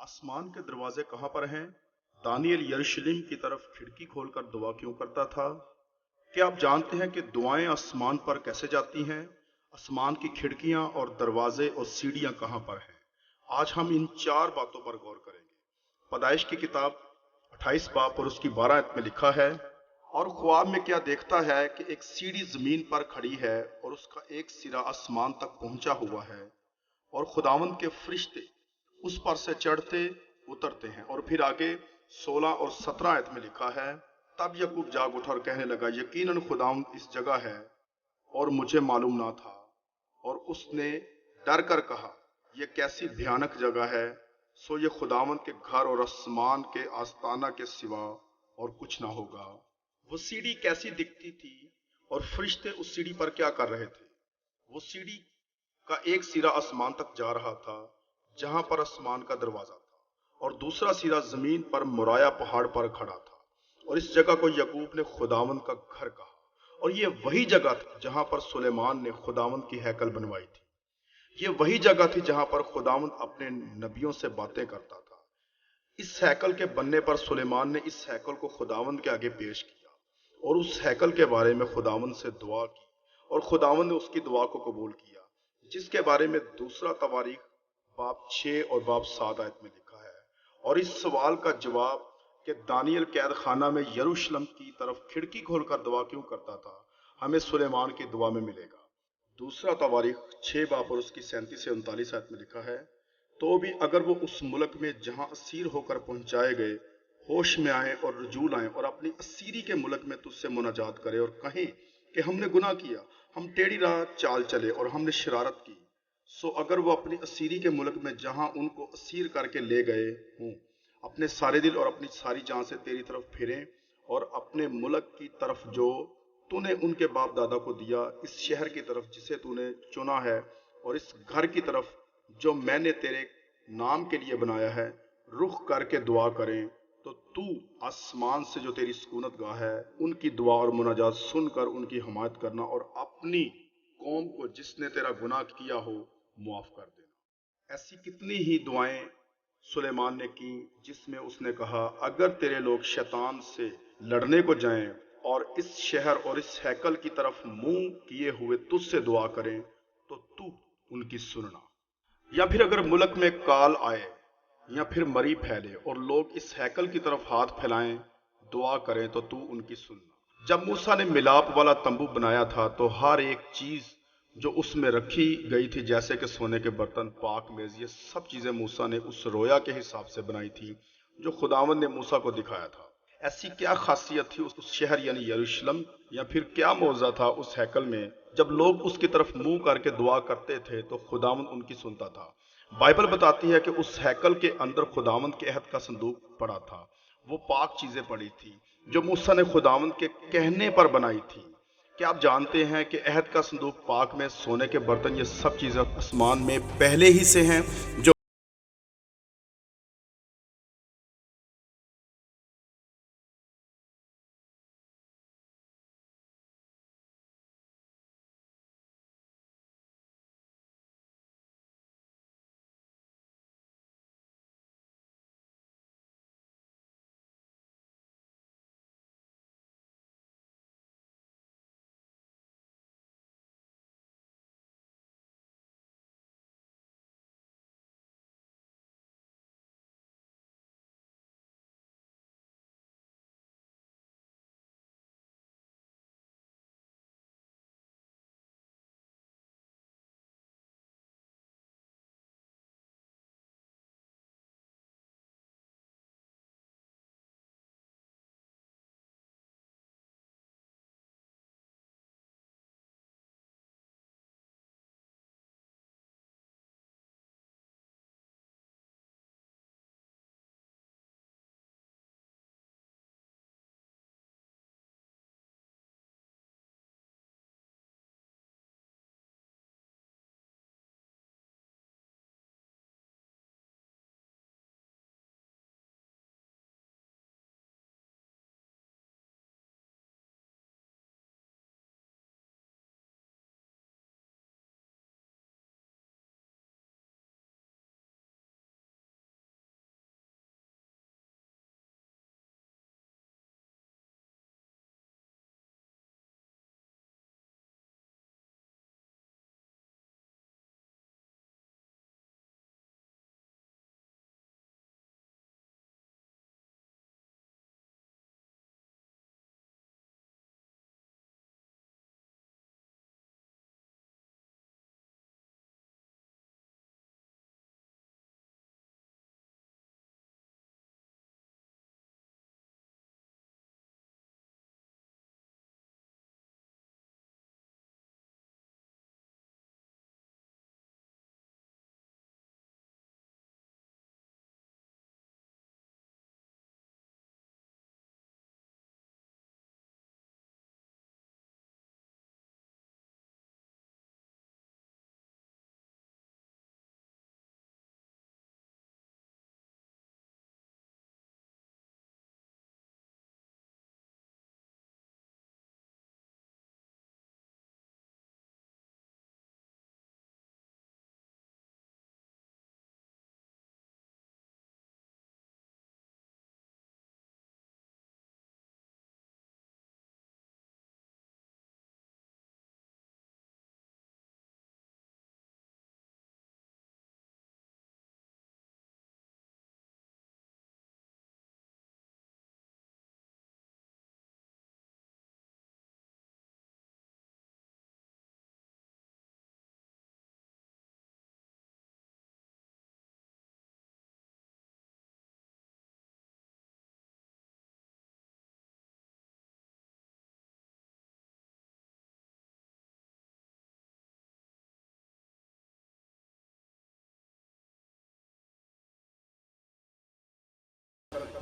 आसमान के दरवाजे कहाँ पर हैं? दानियल यरूशलेम की तरफ खिड़की खोलकर दुआ क्यों करता था? क्या आप जानते हैं कि दुआएं आसमान पर कैसे जाती हैं? आसमान की खिड़कियां और दरवाजे और सीढ़ियां कहाँ पर हैं? आज हम इन चार बातों पर गौर करेंगे। पैदाइश की किताब 28 बाब और उसकी 12 आयत में लिखा है, और ख्वाब में क्या देखता है कि एक सीढ़ी जमीन पर खड़ी है और उसका एक सिरा आसमान तक पहुंचा हुआ है, और खुदावंद के फरिश्ते उस पर से चढ़ते उतरते हैं। और फिर आगे 16 और 17 आयत में लिखा है, तब यकूब जाग उठा और कहने लगा, यकीनन खुदावंद इस जगह है और मुझे मालूम ना था। और उसने डर कर कहा, यह कैसी भयानक जगह है। सो ये खुदावंद के घर और आसमान के आस्ताना के सिवा और कुछ ना होगा। वो सीढ़ी कैसी दिखती थी और फरिश्ते उस सीढ़ी पर क्या कर रहे थे? वो सीढ़ी का एक सिरा आसमान तक जा रहा था, जहां पर आसमान का दरवाजा था, और दूसरा सिरा जमीन पर मुराया पहाड़ पर खड़ा था। और इस जगह को यकूब ने खुदावंद का घर कहा। और ये वही जगह थी जहां पर सुलेमान ने खुदावंद की हैकल बनवाई थी। ये वही जगह थी जहां पर खुदावंद अपने नबियों से बातें करता था। इस हैकल के बनने पर सुलेमान ने इस हैकल को खुदावंद के आगे पेश किया और उस हैकल के बारे में खुदावंद से दुआ की, और खुदावंद ने उसकी दुआ को कबूल किया, जिसके बारे में दूसरा तवारीख बाब 6 और बाब 7 आयत में लिखा है। और इस सवाल का जवाब कि दानियल कैद खाना में यरूशलेम की तरफ खिड़की खोलकर दुआ क्यों करता था, हमें सुलेमान की दुआ में मिलेगा। दूसरा तवारीख 6 बाब और उसकी 37 से 39 आयत में लिखा है, तो भी अगर वो उस मुल्क में जहां असीर होकर पहुंचाए गए होश में आए और रजूल आए और अपनी असीरी के मुल्क में तुझसे मुनाजात करे और कहें कि हमने गुनाह किया, हम टेढ़ी राह चाल चले और हमने शरारत की, सो अगर वो अपनी असीरी के मुल्क में जहां उनको असीर करके ले गए हों अपने सारे दिल और अपनी सारी जान से तेरी तरफ फिरें और अपने मुल्क की तरफ जो तूने उनके बाप दादा को दिया, इस शहर की तरफ जिसे तूने चुना है, और इस घर की तरफ जो मैंने तेरे नाम के लिए बनाया है, रुख करके दुआ करें, तो तू आसमान से जो तेरी सुकूनत गाह है उनकी दुआ और मुनाजात सुनकर उनकी हमायत करना और अपनी कौम को जिसने तेरा गुनाह किया हो मुआफ कर देना। ऐसी कितनी ही दुआएं सुलेमान ने की, जिसमें उसने कहा, अगर तेरे लोग शैतान से लड़ने को जाएं और इस शहर और इस हैकल की तरफ मुंह किए हुए तुझसे दुआ करें, तो तू उनकी सुनना। या फिर अगर मुल्क में काल आए या फिर मरी फैले और लोग इस हैकल की तरफ हाथ फैलाएं, दुआ करें, तो तू उनकी सुनना। जब मूसा ने मिलाप वाला तंबू बनाया था, तो हर एक चीज जो उसमें रखी गई थी, जैसे कि सोने के बर्तन, पाक मेज, ये सब चीजें मूसा ने उस रोया के हिसाब से बनाई थी जो खुदावंद ने मूसा को दिखाया था। ऐसी क्या खासियत थी उस शहर यानी यरूशलेम, या फिर क्या मौजा था उस हैकल में? जब लोग उसकी तरफ मुंह करके दुआ करते थे तो खुदावंद उनकी सुनता था। बाइबल बताती है कि उस हैकल के अंदर खुदावंद के अहद का संदूक पड़ा था। वो पाक चीजें पड़ी थी जो मूसा ने खुदावंद के कहने पर बनाई थी। क्या आप जानते हैं कि अहद का संदूक, पाक में सोने के बर्तन, ये सब चीजें आसमान में पहले ही से हैं, जो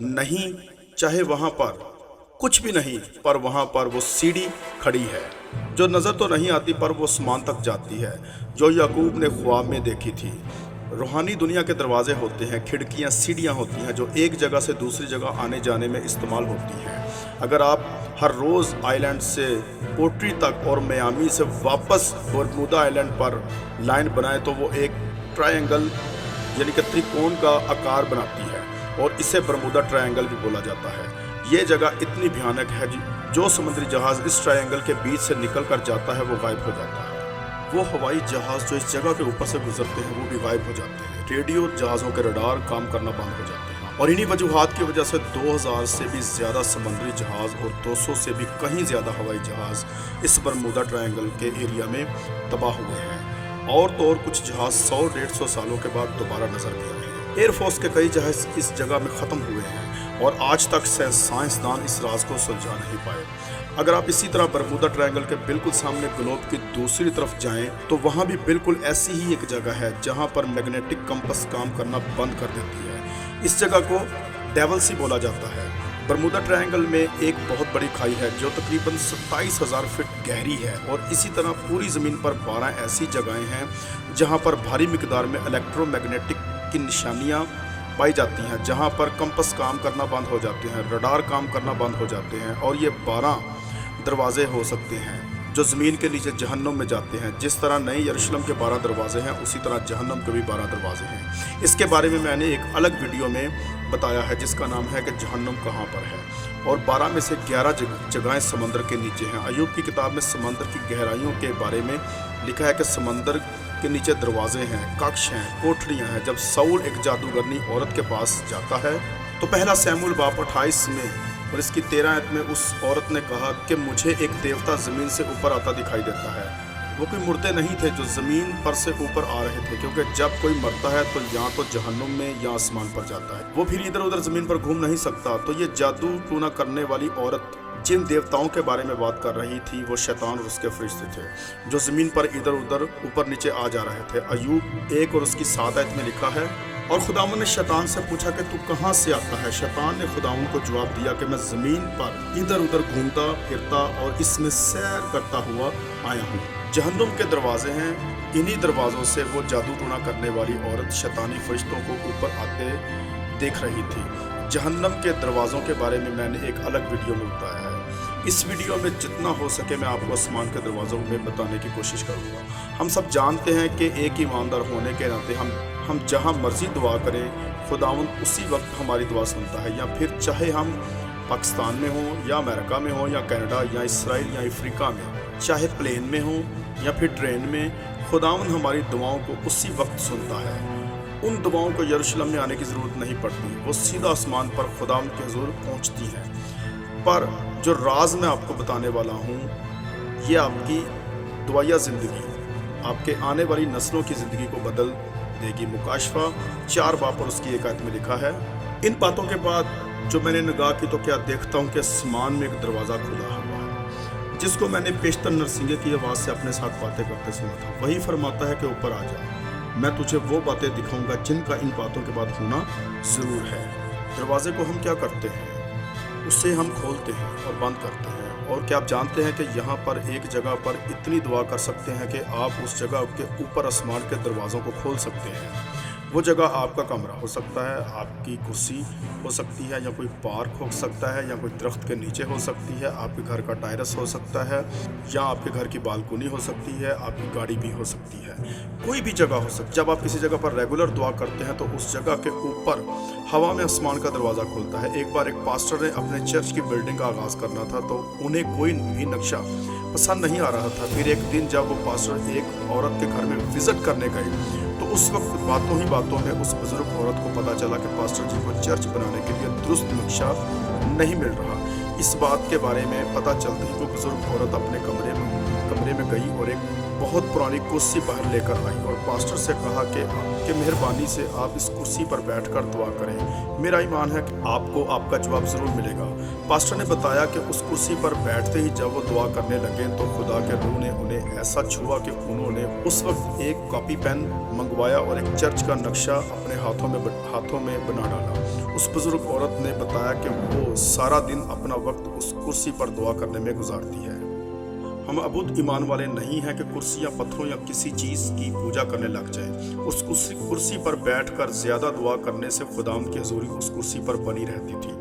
नहीं, चाहे वहाँ पर कुछ भी नहीं, पर वहाँ पर वो सीढ़ी खड़ी है जो नज़र तो नहीं आती पर वो आसमान तक जाती है, जो याकूब ने ख्वाब में देखी थी। रूहानी दुनिया के दरवाजे होते हैं, खिड़कियाँ, सीढ़ियाँ होती हैं जो एक जगह से दूसरी जगह आने जाने में इस्तेमाल होती हैं। अगर आप हर रोज़ आइलैंड से पोर्ट्री तक और मियामी से वापस बरमूदा आइलैंड पर लाइन बनाएं तो वो एक ट्रायंगल यानी कि त्रिकोण का आकार बनाती है और इसे बरमूदा ट्रायंगल भी बोला जाता है। ये जगह इतनी भयानक है जो समुद्री जहाज़ इस ट्रायंगल के बीच से निकल कर जाता है वो गायब हो जाता है। वो हवाई जहाज़ जो इस जगह के ऊपर से गुजरते हैं वो भी गायब हो जाते हैं। रेडियो जहाज़ों के रडार काम करना बंद हो जाते हैं और इन्हीं वजूहात की वजह से 2000 से भी ज़्यादा समुद्री जहाज़ और 200 से भी कहीं ज़्यादा हवाई जहाज़ इस बरमूदा ट्रायंगल के एरिया में तबाह हुए हैं। और तो और कुछ जहाज़ 100-150 सालों के बाद दोबारा नजर भी आए हैं। एयरफोर्स के कई जहाज़ इस जगह में ख़त्म हुए हैं और आज तक साइंसदान इस राज को सुलझा नहीं पाए। अगर आप इसी तरह बरमूदा ट्रायंगल के बिल्कुल सामने ग्लोब की दूसरी तरफ जाएं तो वहाँ भी बिल्कुल ऐसी ही एक जगह है जहाँ पर मैग्नेटिक कंपास काम करना बंद कर देती है। इस जगह को डेवल सी बोला जाता है। बरमूदा ट्रायंगल में एक बहुत बड़ी खाई है जो तकरीबन 27,000 फीट गहरी है और इसी तरह पूरी ज़मीन पर 12 ऐसी जगहें हैं जहाँ पर भारी मिकदार में इलेक्ट्रोमैग्नेटिक की निशानियाँ पाई जाती हैं, जहाँ पर कंपास काम करना बंद हो जाते हैं, रडार काम करना बंद हो जाते हैं और ये 12 दरवाजे हो सकते हैं जो ज़मीन के नीचे जहन्नुम में जाते हैं। जिस तरह नए यरूशलेम के 12 दरवाजे हैं उसी तरह जहन्नुम के भी 12 दरवाजे हैं। इसके बारे में मैंने एक अलग वीडियो में बताया है जिसका नाम है कि जहन्नुम कहाँ पर है और 12 में से 11 जगहें समंदर के नीचे हैं। अय्यूब की किताब में समंदर की गहराइयों के बारे में लिखा है कि समंदर के नीचे दरवाजे हैं, कक्ष हैं, कोठरियाँ हैं। जब साउल एक जादूगरनी औरत के पास जाता है तो पहला शमूएल बाब 28 में और इसकी 13 आयत में उस औरत ने कहा कि मुझे एक देवता ज़मीन से ऊपर आता दिखाई देता है। वो कोई मुर्दे नहीं थे जो ज़मीन पर से ऊपर आ रहे थे, क्योंकि जब कोई मरता है तो या तो जहन्नुम में या आसमान पर जाता है, वो फिर इधर उधर ज़मीन पर घूम नहीं सकता। तो ये जादू टूना करने वाली औरत जिन देवताओं के बारे में बात कर रही थी वो शैतान और उसके फरिश्ते थे जो ज़मीन पर इधर उधर ऊपर नीचे आ जा रहे थे। अय्यूब 1 और उसकी 7 आयत में लिखा है, और खुदावन ने शैतान से पूछा कि तू कहाँ से आता है। शैतान ने खुदावन को जवाब दिया कि मैं ज़मीन पर इधर उधर घूमता फिरता और इसमें सैर करता हुआ आया हूँ। जहन्नुम के दरवाजे हैं, इन्हीं दरवाज़ों से वो जादू टूना करने वाली औरत शैतानी फरिश्तों को ऊपर आते देख रही थी। जहन्नम के दरवाज़ों के बारे में मैंने एक अलग वीडियो में बताया है। इस वीडियो में जितना हो सके मैं आपको आसमान के दरवाज़ों में बताने की कोशिश करूँगा। हम सब जानते हैं कि एक ईमानदार होने के नाते हम जहाँ मर्जी दुआ करें खुदावन उसी वक्त हमारी दुआ सुनता है, या फिर चाहे हम पाकिस्तान में हों या अमेरिका में हों या कनाडा या इसराइल या अफ्रीका में, चाहे प्लेन में हों या फिर ट्रेन में, खुदावन हमारी दुआओं को उसी वक्त सुनता है। उन दुआओं को यरूशलेम में आने की ज़रूरत नहीं पड़ती, वो सीधा आसमान पर खुदावन के हुज़ूर पहुँचती हैं। पर जो राज मैं आपको बताने वाला हूँ ये आपकी दुआया ज़िंदगी, आपके आने वाली नस्लों की ज़िंदगी को बदल देगी। मुकाशफा 4 बाब और उसकी 1 आयत में लिखा है, इन बातों के बाद जो मैंने निगाह की तो क्या देखता हूँ कि आसमान में एक दरवाज़ा खुला हुआ है जिसको मैंने पेशतर नरसिंगे की आवाज़ से अपने साथ बातें करते सुना था। वही फरमाता है कि ऊपर आ जा, मैं तुझे वो बातें दिखाऊंगा जिनका इन बातों के बाद होना ज़रूर है। दरवाजे को हम क्या करते हैं, उससे हम खोलते हैं और बंद करते हैं। और क्या आप जानते हैं कि यहाँ पर एक जगह पर इतनी दुआ कर सकते हैं कि आप उस जगह के ऊपर आसमान के दरवाज़ों को खोल सकते हैं। वो जगह आपका कमरा हो सकता है, आपकी कुर्सी हो सकती है, या कोई पार्क हो सकता है, या कोई दरख्त के नीचे हो सकती है, आपके घर का टायरस हो सकता है, या आपके घर की बालकनी हो सकती है, आपकी गाड़ी भी हो सकती है, कोई भी जगह हो सकती है। जब आप किसी जगह पर रेगुलर दुआ करते हैं तो उस जगह के ऊपर हवा में आसमान का दरवाज़ा खुलता है। एक बार एक पास्टर ने अपने चर्च की बिल्डिंग का आगाज़ करना था तो उन्हें कोई भी नक्शा पसंद नहीं आ रहा था। फिर एक दिन जब वो पास्टर एक औरत के घर में विज़िट करने गए तो उस वक्त बातों ही बातों में उस बुजुर्ग औरत को पता चला कि पास्टर जी को चर्च बनाने के लिए दुरुस्त नक्शा नहीं मिल रहा। इस बात के बारे में पता चलते ही वो बुजुर्ग औरत अपने कमरे में गई और एक बहुत पुरानी कुर्सी बाहर लेकर आई और पास्टर से कहा कि मेहरबानी से आप इस कुर्सी पर बैठकर दुआ करें। मेरा ईमान है कि आपको आपका जवाब ज़रूर मिलेगा। पास्टर ने बताया कि उस कुर्सी पर बैठते ही जब वो दुआ करने लगे तो खुदा के रूह ने उन्हें ऐसा छुआ कि उन्होंने उस वक्त एक कॉपी पेन मंगवाया और एक चर्च का नक्शा अपने हाथों में बना डाला। उस बुजुर्ग औरत ने बताया कि वो सारा दिन अपना वक्त उस कुर्सी पर दुआ करने में गुजारती है। हम अबुद ईमान वाले नहीं हैं कि कुर्सी या पत्थरों या किसी चीज़ की पूजा करने लग जाएं। उस कुर्सी पर बैठकर ज़्यादा दुआ करने से खुदावंद की हजूरी उस कुर्सी पर बनी रहती थी।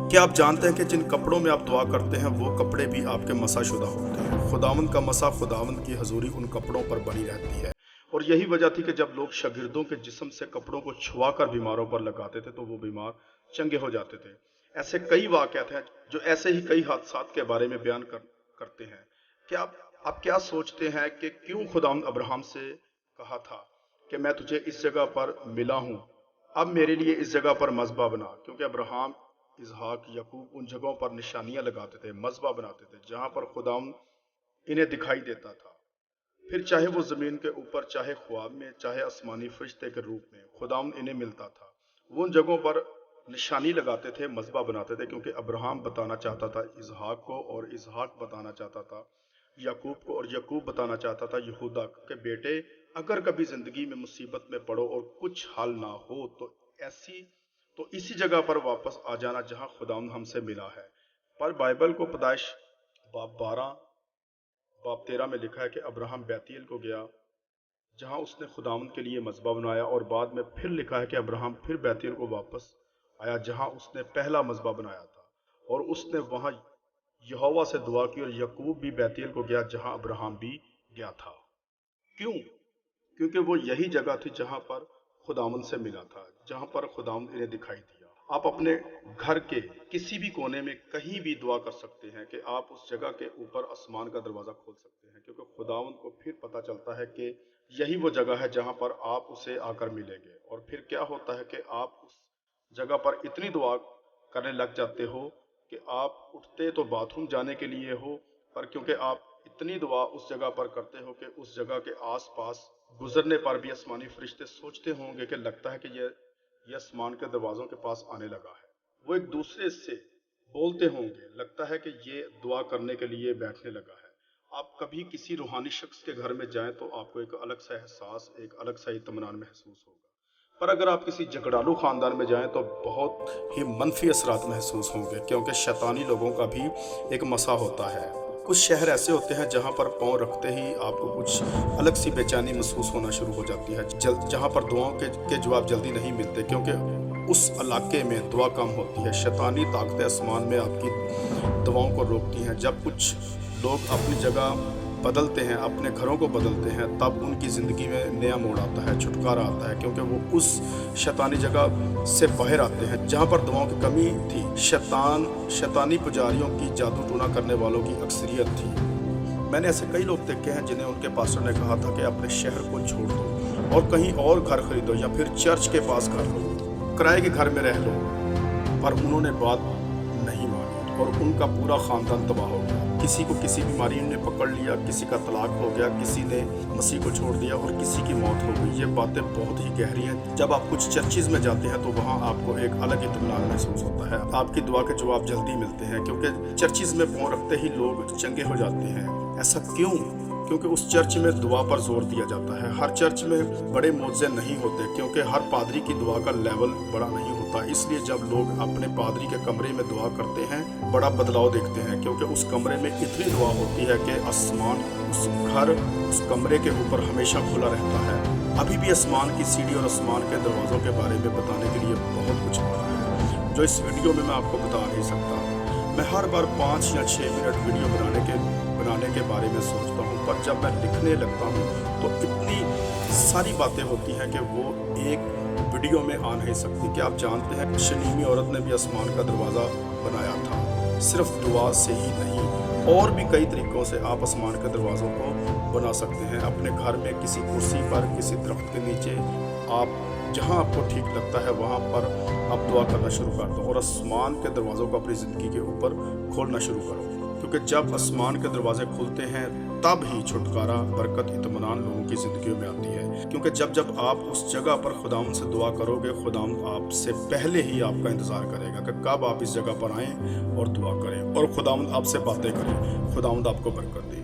क्या आप जानते हैं कि जिन कपड़ों में आप दुआ करते हैं वो कपड़े भी आपके मसाशुदा होते हैं। खुदावंद का मसा, खुदावंद की हजूरी उन कपड़ों पर बनी रहती है। और यही वजह थी कि जब लोग शागिर्दों के जिस्म से कपड़ों को छुआकर बीमारों पर लगाते थे तो वो बीमार चंगे हो जाते थे। ऐसे कई वाक़यात हैं जो ऐसे ही कई हादसात के बारे में बयान करते हैं। क्या आप क्या सोचते हैं कि क्यों खुदावंद अब्राहम से कहा था कि मैं तुझे इस जगह पर मिला हूँ, अब मेरे लिए इस जगह पर मज़बा बना? क्योंकि अब्राहम, इसहाक, याकूब उन जगहों पर निशानियां लगाते थे, मज़बा बनाते थे जहां पर खुदावंद इन्हें दिखाई देता था। फिर चाहे वो ज़मीन के ऊपर, चाहे ख्वाब में, चाहे आसमानी फरिश्ते के रूप में खुदावंद इन्हें मिलता था। वो उन जगहों पर निशानी लगाते थे, मज़बा बनाते थे, क्योंकि अब्राहम बताना चाहता था इसहाक को और इसहाक बताना चाहता था याकूब को और याकूब बताना चाहता था यहूदा के बेटे, अगर कभी ज़िंदगी में मुसीबत में पड़ो और कुछ हाल ना हो तो इसी जगह पर वापस आ जाना जहां खुदावंद हमसे मिला है। पर बाइबल को पैदाइश बाब 13 में लिखा है कि अब्राहम बैतूल को गया जहां उसने खुदावंद के लिए मज़बा बनाया, और बाद में फिर लिखा है कि अब्राहम फिर बैतूल को वापस आया जहां उसने पहला मज़बा बनाया था और उसने वहां यहोवा से दुआ की। और याकूब भी बैतूल को गया जहां अब्राहम भी गया था। क्यों? क्योंकि वो यही जगह थी जहां पर खुदावंद से मिला था, जहां पर खुदावंद इन्हें दिखाई दिया। आप अपने घर के किसी भी कोने में कहीं भी दुआ कर सकते हैं कि आप उस जगह के ऊपर आसमान का दरवाज़ा खोल सकते हैं, क्योंकि खुदावंद को फिर पता चलता है कि यही वो जगह है जहां पर आप उसे आकर मिलेंगे। और फिर क्या होता है कि आप उस जगह पर इतनी दुआ करने लग जाते हो कि आप उठते तो बाथरूम जाने के लिए हो, पर क्योंकि आप इतनी दुआ उस जगह पर करते हो कि उस जगह के आसपास गुजरने पर भी आसमानी फरिश्ते सोचते होंगे कि लगता है कि यह आसमान के दरवाज़ों के पास आने लगा है। वो एक दूसरे से बोलते होंगे, लगता है कि ये दुआ करने के लिए बैठने लगा है। आप कभी किसी रूहानी शख्स के घर में जाएं तो आपको एक अलग सा एहसास, एक अलग सा इत्मीनान महसूस होगा। पर अगर आप किसी झगड़ालू खानदान में जाएं तो बहुत ही मनफी असरात महसूस होंगे, क्योंकि शैतानी लोगों का भी एक मसा होता है। कुछ शहर ऐसे होते हैं जहां पर पांव रखते ही आपको कुछ अलग सी बेचैनी महसूस होना शुरू हो जाती है, जहां पर दुआओं के जवाब जल्दी नहीं मिलते, क्योंकि उस इलाके में दुआ कम होती है। शैतानी ताकतें आसमान में आपकी दुआओं को रोकती हैं। जब कुछ लोग अपनी जगह बदलते हैं, अपने घरों को बदलते हैं, तब उनकी ज़िंदगी में नया मोड़ आता है, छुटकारा आता है, क्योंकि वो उस शैतानी जगह से बाहर आते हैं जहाँ पर दुआओं की कमी थी। शैतानी पुजारियों की जादू टूना करने वालों की अक्सरियत थी। मैंने ऐसे कई लोग देखे हैं जिन्हें उनके पास्टर ने कहा था कि अपने शहर को छोड़ दो और कहीं और घर खरीदो या फिर चर्च के पास घर लो, किराए के घर में रह लो, पर उन्होंने बात नहीं मानी और उनका पूरा ख़ानदान तबाह हो गया। किसी को किसी बीमारी ने पकड़ लिया, किसी का तलाक हो गया, किसी ने मसीह को छोड़ दिया और किसी की मौत हो गई। ये बातें बहुत ही गहरी हैं। जब आप कुछ चर्चिज़ में जाते हैं तो वहाँ आपको एक अलग इत्मीनान महसूस होता है। आपकी दुआ के जवाब जल्दी मिलते हैं, क्योंकि चर्चिज़ में पाँव रखते ही लोग चंगे हो जाते हैं। ऐसा क्यों? क्योंकि उस चर्च में दुआ पर जोर दिया जाता है। हर चर्च में बड़े मौजे नहीं होते, क्योंकि हर पादरी की दुआ का लेवल बड़ा नहीं होता। इसलिए जब लोग अपने पादरी के कमरे में दुआ करते हैं बड़ा बदलाव देखते हैं, क्योंकि उस कमरे में इतनी दुआ होती है कि आसमान उस कमरे के ऊपर हमेशा खुला रहता है। अभी भी आसमान की सीढ़ी और आसमान के दरवाज़ों के बारे में बताने के लिए बहुत कुछ पड़ा है जो इस वीडियो में मैं आपको बता नहीं सकता। मैं हर बार 5 या 6 मिनट वीडियो बनाने के बारे में सोचता हूँ, पर जब मैं लिखने लगता हूँ तो इतनी सारी बातें होती हैं कि वो एक वीडियो में आ नहीं सकती। क्या आप जानते हैं शनीमी औरत ने भी आसमान का दरवाज़ा बनाया था? सिर्फ दुआ से ही नहीं, और भी कई तरीक़ों से आप आसमान के दरवाज़ों को बना सकते हैं। अपने घर में किसी कुर्सी पर, किसी दरख्त के नीचे, आप जहाँ आपको ठीक लगता है वहाँ पर आप दुआ करना शुरू कर दो और आसमान के दरवाज़ों को अपनी ज़िंदगी के ऊपर खोलना शुरू करो, क्योंकि जब आसमान के दरवाज़े खुलते हैं तब ही छुटकारा, बरकत, इत्मीनान लोगों की ज़िंदगियों में आती है। क्योंकि जब आप उस जगह पर खुदावंद से दुआ करोगे, खुदावंद आपसे पहले ही आपका इंतज़ार करेगा कि कब आप इस जगह पर आएँ और दुआ करें और खुदावंद आपसे बातें करें। खुदावंद आपको बरकत दे।